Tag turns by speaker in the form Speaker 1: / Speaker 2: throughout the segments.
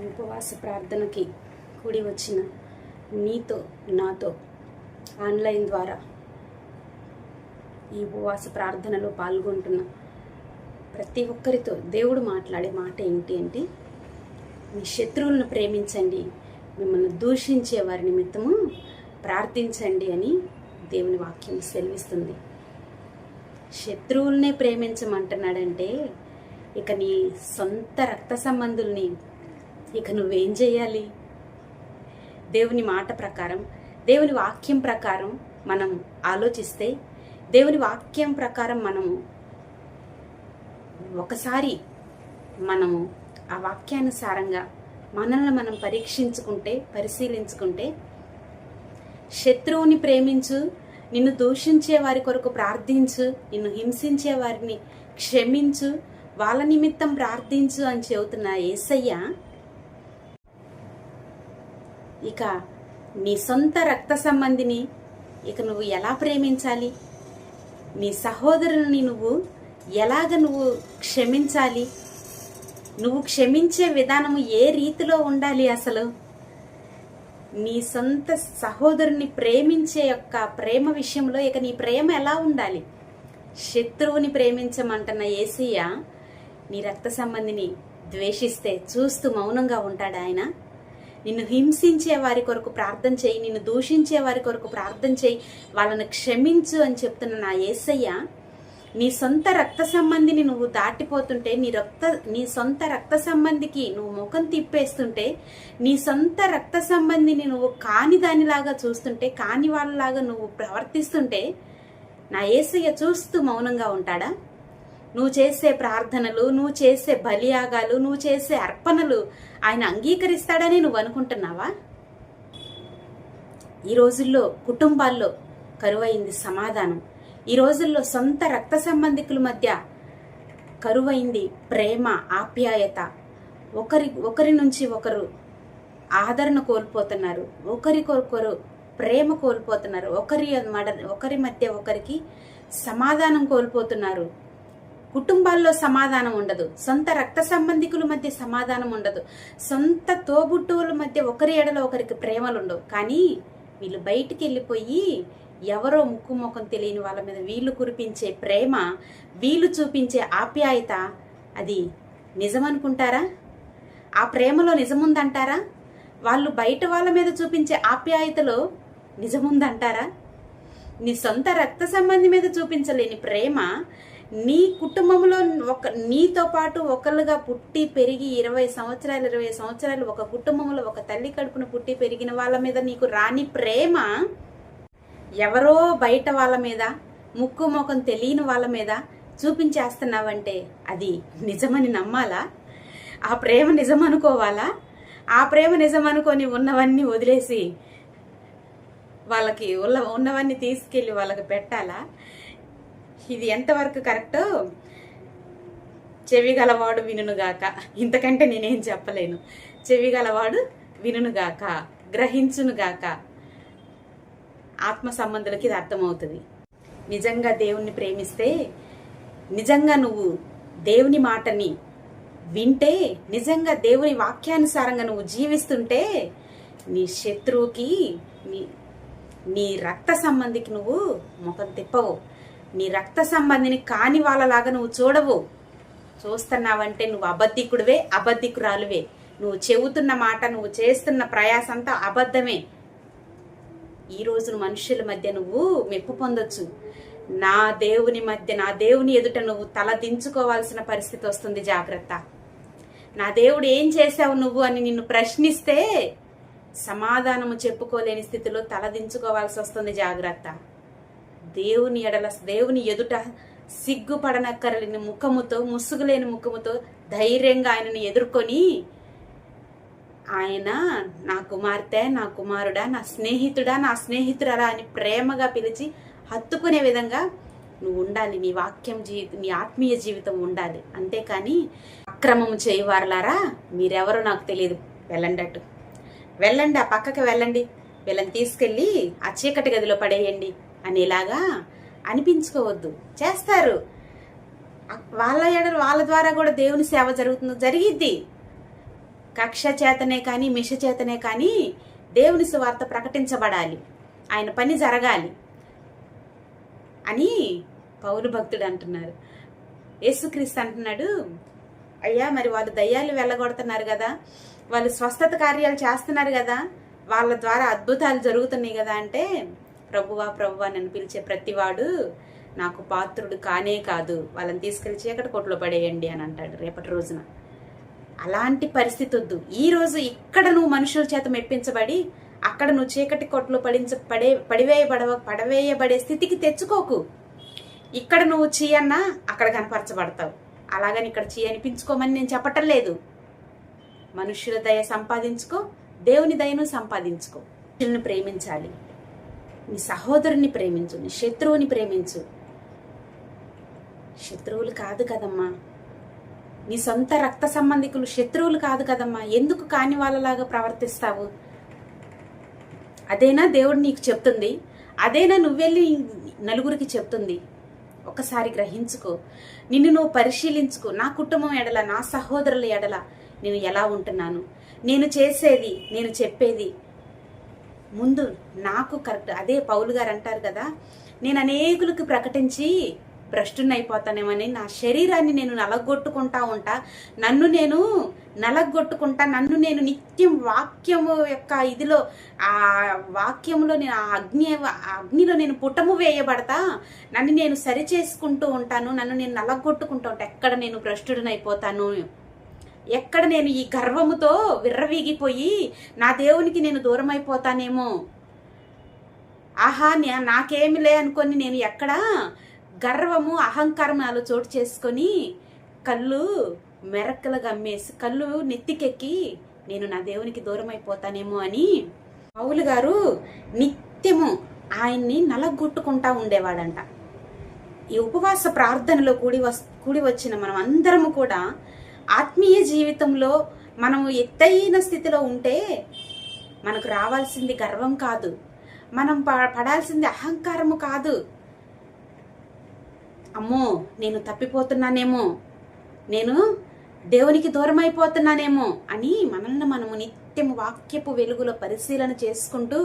Speaker 1: ఉపవాస ప్రార్థనకి కూడి వచ్చిన నీతో నాతో ఆన్లైన్ ద్వారా ఈ ఉపవాస ప్రార్థనలో పాల్గొంటున్న ప్రతి ఒక్కరితో దేవుడు మాట్లాడే మాట ఏంటి అంటే, మీ శత్రువులను ప్రేమించండి, మిమ్మల్ని దూషించే వారి నిమిత్తము ప్రార్థించండి అని దేవుని వాక్యం సెలవిస్తుంది. శత్రువులనే ప్రేమించమంటున్నాడంటే ఇక నీ సొంత రక్త సంబంధుల్ని ఇక నువ్వేం చేయాలి? దేవుని మాట ప్రకారం, దేవుని వాక్యం ప్రకారం మనం ఆలోచిస్తే, దేవుని వాక్యం ప్రకారం మనము ఒకసారి మనము ఆ వాక్యానుసారంగా మనల్ని మనం పరిశీలించుకుంటే శత్రువుని ప్రేమించు, నిన్ను దూషించే వారి కొరకు ప్రార్థించు, నిన్ను హింసించే వారిని క్షమించు, వాళ్ళ నిమిత్తం ప్రార్థించు అని చెబుతున్న యేసయ్య ఇక నీ సొంత రక్త సంబంధిని ఇక నువ్వు ఎలా ప్రేమించాలి? నీ సహోదరుల్ని నువ్వు క్షమించాలి? నువ్వు క్షమించే విధానము ఏ రీతిలో ఉండాలి? అసలు నీ సొంత సహోదరుని ప్రేమించే యొక్క ప్రేమ విషయంలో ఇక నీ ప్రేమ ఎలా ఉండాలి? శత్రువుని ప్రేమించమంటున్న యేసయ్య నీ రక్త సంబంధిని ద్వేషిస్తే చూస్తూ మౌనంగా ఉంటాడు ఆయన? నిన్ను హింసించే వారి కొరకు ప్రార్థన చేయి, నిన్ను దూషించే వారి కొరకు ప్రార్థన చేయి, వాళ్ళను క్షమించు అని చెప్తున్న నా యేసయ్య నీ సొంత రక్త సంబంధిని నువ్వు దాటిపోతుంటే, నీ సొంత రక్త సంబంధికి నువ్వు ముఖం తిప్పేస్తుంటే, నీ సొంత రక్త సంబంధిని నువ్వు కాని దానిలాగా చూస్తుంటే, కాని వాళ్ళలాగా నువ్వు ప్రవర్తిస్తుంటే నా యేసయ్య చూస్తూ మౌనంగా ఉంటాడా? నువ్వు చేసే ప్రార్థనలు, నువ్వు చేసే బలియాగాలు, నువ్వు చేసే అర్పణలు ఆయన అంగీకరిస్తాడని నువ్వు అనుకుంటున్నావా? ఈ రోజుల్లో కుటుంబాల్లో కరువైంది సమాధానం. ఈ రోజుల్లో సొంత రక్త సంబంధికుల మధ్య కరువైంది ప్రేమ, ఆప్యాయత. ఒకరి నుంచి ఒకరు ఆదరణ కోల్పోతున్నారు, ఒకరికొకరు ప్రేమ కోల్పోతున్నారు, ఒకరి మధ్య ఒకరికి సమాధానం కోల్పోతున్నారు. కుటుంబాల్లో సమాధానం ఉండదు, సొంత రక్త సంబంధికుల మధ్య సమాధానం ఉండదు, సొంత తోబుట్టువుల మధ్య ఒకరి ఎడలో ఒకరికి ప్రేమలు ఉండవు. కానీ వీళ్ళు బయటికి వెళ్ళిపోయి ఎవరో ముక్కు ముఖం తెలియని వాళ్ళ మీద వీళ్ళు కురిపించే ప్రేమ, వీళ్ళు చూపించే ఆప్యాయత అది నిజమనుకుంటారా? ఆ ప్రేమలో నిజముందంటారా? వాళ్ళు బయట వాళ్ళ మీద చూపించే ఆప్యాయతలో నిజముందంటారా? నీ సొంత రక్త సంబంధి మీద చూపించలేని ప్రేమ నీ కుటుంబంలో నీతో పాటు ఒకళ్ళుగా పుట్టి పెరిగి 20 సంవత్సరాలు ఒక కుటుంబంలో ఒక తల్లి కడుపున పుట్టి పెరిగిన వాళ్ళ మీద నీకు రాని ప్రేమ ఎవరో బయట వాళ్ళ మీద, ముక్కు ముఖం తెలియని వాళ్ళ మీద చూపించేస్తున్నావంటే అది నిజమని నమ్మాలా? ఆ ప్రేమ నిజమనుకోవాలా? ఆ ప్రేమ నిజమనుకొని ఉన్నవన్నీ వదిలేసి వాళ్ళకి ఉన్నవన్నీ తీసుకెళ్ళి వాళ్ళకి పెట్టాలా? ఇది ఎంతవరకు కరెక్టో చెవి గలవాడు వినుగాక. ఇంతకంటే నేనేం చెప్పలేను. చెవి గలవాడు వినుగాక, గ్రహించునుగాక. ఆత్మ సంబంధులకి ఇది అర్థమవుతుంది. నిజంగా దేవుణ్ణి ప్రేమిస్తే, నిజంగా నువ్వు దేవుని మాటని వింటే, నిజంగా దేవుని వాక్యానుసారంగా నువ్వు జీవిస్తుంటే నీ శత్రువుకి, నీ రక్త సంబంధికి నువ్వు ముఖం తిప్పవు. నీ రక్త సంబంధిని కాని వాళ్ళలాగా నువ్వు చూడవు. చూస్తున్నావంటే నువ్వు అబద్ధికుడివే, అబద్ధికురాలువే. నువ్వు చెబుతున్న మాట, నువ్వు చేస్తున్న ప్రయాసంతా అబద్ధమే. ఈ రోజు మనుషుల మధ్య నువ్వు మెప్పు పొందొచ్చు, నా దేవుని ఎదుట నువ్వు తల దించుకోవాల్సిన పరిస్థితి వస్తుంది. జాగ్రత్త. నా దేవుడు ఏం చేశావు నువ్వు అని నిన్ను ప్రశ్నిస్తే సమాధానము చెప్పుకోలేని స్థితిలో తల దించుకోవాల్సి వస్తుంది. జాగ్రత్త. దేవుని ఎదుట సిగ్గుపడనక్కరలేని ముఖముతో, ముసుగులేని ముఖముతో ధైర్యంగా ఆయనని ఎదుర్కొని, ఆయన నా కుమార్తె, నా కుమారుడా, నా స్నేహితుడా, నా స్నేహితురాలా అని ప్రేమగా పిలిచి హత్తుకునే విధంగా నువ్వు ఉండాలి. నీ ఆత్మీయ జీవితం ఉండాలి. అంతేకాని అక్రమము చేయవారులారా మీరెవరో నాకు తెలియదు, వెళ్ళండి, ఆ పక్కకి వెళ్ళండి, వీళ్ళని తీసుకెళ్ళి ఆ చీకటి గదిలో పడేయండి అనేలాగా అనిపించుకోవద్దు. చేస్తారు, వాళ్ళ ద్వారా కూడా దేవుని సేవ జరిగిద్ది. కక్ష చేతనే కానీ మిష చేతనే కానీ దేవుని సువార్త ప్రకటించబడాలి, ఆయన పని జరగాలి అని పౌలు భక్తుడు అంటున్నారు. యేసుక్రీస్తు అంటున్నాడు, అయ్యా మరి వాళ్ళు దయ్యాలు వెళ్ళగొడుతున్నారు కదా, వాళ్ళు స్వస్థత కార్యాలు చేస్తున్నారు కదా, వాళ్ళ ద్వారా అద్భుతాలు జరుగుతున్నాయి కదా అంటే, ప్రభువా ప్రభువా నన్ను పిలిచే ప్రతివాడు నాకు పాత్రుడు కానే కాదు, వాళ్ళని తీసుకెళ్లి చీకటి కొట్లో పడేయండి అని అంటాడు రేపటి రోజున. అలాంటి పరిస్థితి వద్దు. ఈ రోజు ఇక్కడ నువ్వు మనుషుల చేత మెప్పించబడి అక్కడ నువ్వు చీకటి కొట్లో పడవేయబడే స్థితికి తెచ్చుకోకు. ఇక్కడ నువ్వు చీ అన్నా అక్కడ కనపరచబడతావు. అలాగని ఇక్కడ చీ అనిపించుకోమని నేను చెప్పటం లేదు. మనుష్యుల దయ సంపాదించుకో, దేవుని దయను సంపాదించుకో. మనుషులను ప్రేమించాలి, నీ సహోదరుని ప్రేమించు, నీ శత్రువుని ప్రేమించు. శత్రువులు కాదు కదమ్మా, నీ సొంత రక్త సంబంధికులు శత్రువులు కాదు కదమ్మా. ఎందుకు కాని వాళ్ళలాగా ప్రవర్తిస్తావు? అదేనా దేవుడు నీకు చెప్తుంది? అదేనా నువ్వెళ్ళి నలుగురికి చెప్తుంది? ఒకసారి గ్రహించుకో, నిన్ను నువ్వు పరిశీలించుకో. నా కుటుంబం ఎడల, నా సహోదరుల ఎడల నేను ఎలా ఉంటున్నాను? నేను చేసేది, నేను చెప్పేది ముందు నాకు కరెక్ట్. అదే పౌలు గారు అంటారు కదా, నేను అనేకులకు ప్రకటించి భ్రష్టునైపోతానేమని నా శరీరాన్ని నేను నలగొట్టుకుంటా ఉంటా, నన్ను నేను నలగొట్టుకుంటా, నన్ను నేను నిత్యం వాక్యము యొక్క ఇదిలో, ఆ వాక్యంలో నేను ఆ అగ్నిలో నేను పుటము వేయబడతా, నన్ను నేను సరి చేసుకుంటూ ఉంటాను, నన్ను నేను నలగొట్టుకుంటూ ఉంటా. ఎక్కడ నేను భ్రష్టుడినైపోతాను, ఎక్కడ నేను ఈ గర్వముతో విర్రవీగిపోయి నా దేవునికి నేను దూరం అయిపోతానేమో, ఆహా నాకేమిలే అనుకొని నేను ఎక్కడ గర్వము అహంకారం నాలో చోటు చేసుకొని కళ్ళు మెరక్కలు గమ్మేసి కళ్ళు నెత్తికెక్కి నేను నా దేవునికి దూరం అయిపోతానేమో అని పౌలు గారు నిత్యము ఆయన్ని నలగొట్టుకుంటా ఉండేవాడంట. ఈ ఉపవాస ప్రార్థనలో కూడి వచ్చిన మనం అందరము కూడా ఆత్మీయ జీవితంలో మనము ఎత్తైన స్థితిలో ఉంటే మనకు రావాల్సింది గర్వం కాదు, మనం పడాల్సింది అహంకారము కాదు. అమ్మో నేను తప్పిపోతున్నానేమో, నేను దేవునికి దూరం అయిపోతున్నానేమో అని మనల్ని మనము నిత్యము వాక్యపు వెలుగులో పరిశీలన చేసుకుంటూ,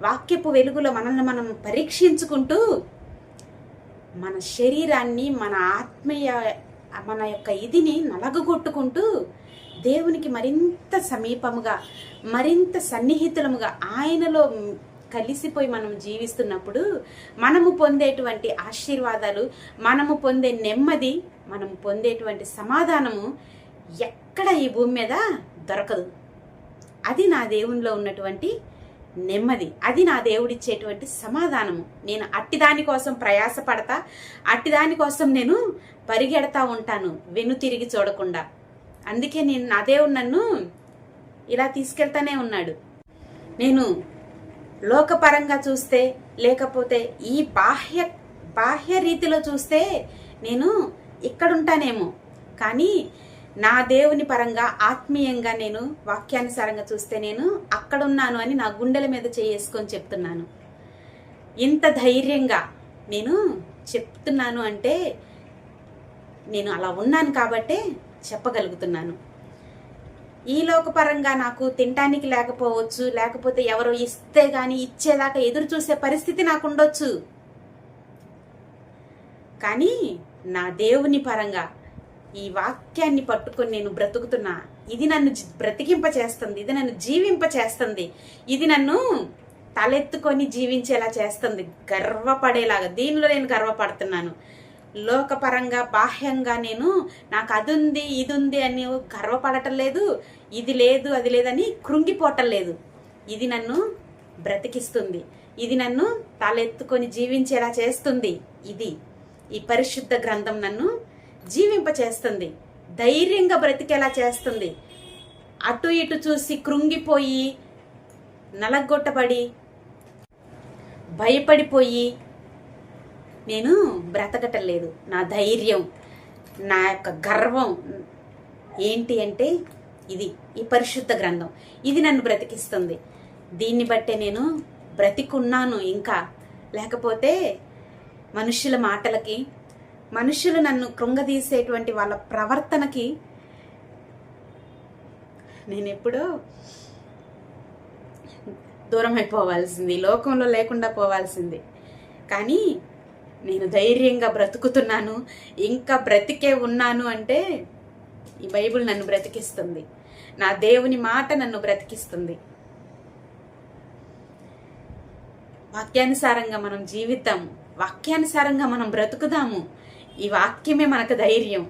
Speaker 1: వాక్యపు వెలుగులో మనల్ని మనం పరీక్షించుకుంటూ, మన శరీరాన్ని, మన ఆత్మీయ, మన యొక్క ఇదిని నలగగొట్టుకుంటూ దేవునికి మరింత సమీపముగా, మరింత సన్నిహితులముగా ఆయనలో కలిసిపోయి మనం జీవిస్తున్నప్పుడు మనము పొందేటువంటి ఆశీర్వాదాలు, మనము పొందే నెమ్మది, మనము పొందేటువంటి సమాధానము ఎక్కడ ఈ భూమి మీద దొరకదు. అది నా దేవునిలో ఉన్నటువంటి నెమ్మది, అది నా దేవుడిచ్చేటువంటి సమాధానము. నేను అట్టిదాని కోసం ప్రయాసపడతా, అట్టిదాని కోసం నేను పరిగెడతా ఉంటాను వెనుతిరిగి చూడకుండా. అందుకే నా దేవుడు నన్ను ఇలా తీసుకెళ్తానే ఉన్నాడు. నేను లోకపరంగా చూస్తే, లేకపోతే ఈ బాహ్య రీతిలో చూస్తే నేను ఇక్కడుంటానేమో, కానీ నా దేవుని పరంగా ఆత్మీయంగా నేను వాక్యానుసారంగా చూస్తే నేను అక్కడున్నాను అని నా గుండెల మీద చేసుకొని చెప్తున్నాను. ఇంత ధైర్యంగా నేను చెప్తున్నాను అంటే నేను అలా ఉన్నాను కాబట్టే చెప్పగలుగుతున్నాను. ఈ లోకపరంగా నాకు తినటానికి లేకపోవచ్చు, లేకపోతే ఎవరో ఇస్తే గాని ఇచ్చేదాకా ఎదురు చూసే పరిస్థితి నాకు ఉండొచ్చు, కానీ నా దేవుని పరంగా ఈ వాక్యాన్ని పట్టుకొని నేను బ్రతుకుతున్నా. ఇది నన్ను బ్రతికింప చేస్తుంది, ఇది నన్ను జీవింప చేస్తుంది, ఇది నన్ను తలెత్తుకొని జీవించేలా చేస్తుంది, గర్వపడేలాగా. దీనిలో నేను గర్వపడుతున్నాను. లోకపరంగా బాహ్యంగా నేను నాకు అది ఉంది ఇది ఉంది అని గర్వపడటం లేదు, ఇది లేదు అది లేదని కృంగిపోవటం లేదు. ఇది నన్ను బ్రతికిస్తుంది, ఇది నన్ను తలెత్తుకొని జీవించేలా చేస్తుంది. ఇది ఈ పరిశుద్ధ గ్రంథం నన్ను జీవింప చేస్తుంది, ధైర్యంగా బ్రతికేలా చేస్తుంది. అటు ఇటు చూసి కృంగిపోయి, నలగొట్టబడి, భయపడిపోయి నేను బ్రతకటం లేదు. నా ధైర్యం, నా యొక్క గర్వం ఏంటి అంటే ఇది, ఈ పరిశుద్ధ గ్రంథం. ఇది నన్ను బ్రతికిస్తుంది. దీన్ని బట్టే నేను బ్రతికున్నాను. ఇంకా లేకపోతే మనుషుల మాటలకి, మనుషులు నన్ను కృంగదీసేటువంటి వాళ్ళ ప్రవర్తనకి నేను ఎప్పుడో దూరం అయిపోవాల్సింది, లోకంలో లేకుండా పోవాల్సింది. కానీ నేను ధైర్యంగా బ్రతుకుతున్నాను, ఇంకా బ్రతికే ఉన్నాను అంటే ఈ బైబిల్ నన్ను బ్రతికిస్తుంది. నా దేవుని మాట నన్ను బ్రతికిస్తుంది. వాక్యానుసారంగా మనం జీవిద్దాము, వాక్యానుసారంగా మనం బ్రతుకుదాము. ఈ వాక్యమే మనకు ధైర్యం,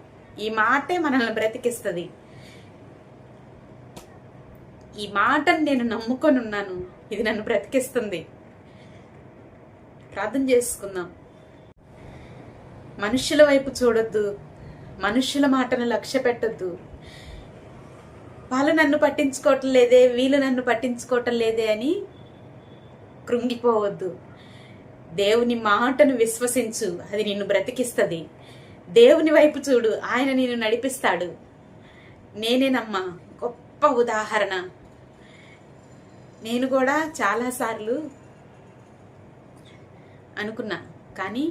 Speaker 1: ఈ మాటే మనల్ని బ్రతికిస్తుంది. ఈ మాటను నేను నమ్ముకొని ఉన్నాను, ఇది నన్ను బ్రతికిస్తుంది. ప్రార్థన చేసుకుందాం. మనుషుల వైపు చూడొద్దు, మనుషుల మాటను లక్ష్య పెట్టొద్దు. వాళ్ళు నన్ను పట్టించుకోవటం లేదే, వీళ్ళు నన్ను పట్టించుకోవటం లేదే అని కృంగిపోవద్దు. దేవుని మాటను విశ్వసించు, అది నిన్ను బ్రతికిస్తుంది. దేవుని వైపు చూడు, ఆయన నిన్ను నడిపిస్తాడు. నేనేనమ్మా గొప్ప ఉదాహరణ. నేను కూడా చాలాసార్లు అనుకున్నా, కానీ